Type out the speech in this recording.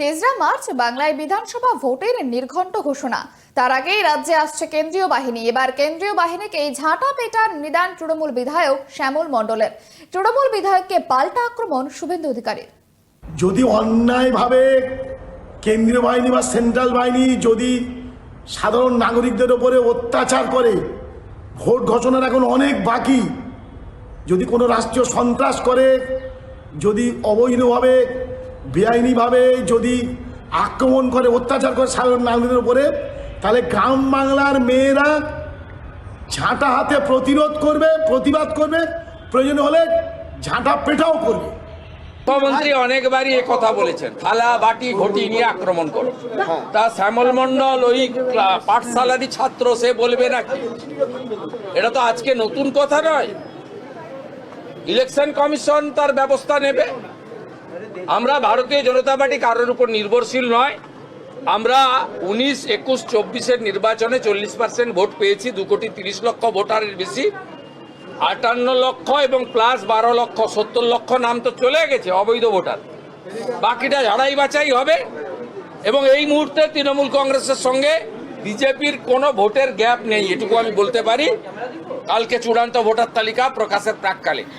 তেসরা মার্চ বাংলায় বিধানসভা ভোটের নির্ঘণ্ট ঘোষণা। তার আগেই রাজ্যে আসছে কেন্দ্রীয় বাহিনী। এবার কেন্দ্রীয় বাহিনীকে ঝাঁটা পেটার নিদান তৃণমূল বিধায়ক শ্যামল মণ্ডলের। তৃণমূল বিধায়ককে পাল্টা আক্রমণ শুভেন্দু অধিকারীর। যদি অন্যায়ভাবে কেন্দ্রীয় বাহিনী বা সেন্ট্রাল বাহিনী যদি সাধারণ নাগরিকদের ওপরে অত্যাচার করে, ভোট ঘোষণার এখন অনেক বাকি, যদি কোনো রাষ্ট্রীয় সন্ত্রাস করে, যদি অবৈধভাবে বেআইনিভাবে যদি আক্রমণ করে, অত্যাচার করে সাধারণ নাগরিকদের উপরে, তাহলে গ্রাম বাংলার মেয়েরা ঝাঁটা হাতে প্রতিরোধ করবে, প্রতিবাদ করবে, প্রয়োজন হলে ঝাঁটা পেটাও করবে। মুখ্যমন্ত্রী অনেকবারই এ কথা বলেছেন, থালা বাটি ঘটি নিয়ে আক্রমণ করো। তা শ্যামল মণ্ডল ওই পাঠশালারই ছাত্র, সে বলবে নাকি? এটা তো আজকে নতুন কথা নয়। ইলেকশন কমিশন তার ব্যবস্থা নেবে। আমরা ভারতীয় জনতা পার্টি কারোর উপর নির্ভরশীল নয়। আমরা 19, 21, 24-এর নির্বাচনে 40% ভোট পেয়েছি। 2,30,00,000 ভোটারের বেশি, 58 লক্ষ এবং প্লাস 12 লক্ষ, 70 লক্ষ নাম তো চলে গেছে অবৈধ ভোটার। বাকিটা ঝাড়াই বাছাই হবে। এবং এই মুহূর্তে তৃণমূল কংগ্রেসের সঙ্গে বিজেপির কোনো ভোটের গ্যাপ নেই, এটুকু আমি বলতে পারি। কালকে চূড়ান্ত ভোটার তালিকা প্রকাশের প্রাককালে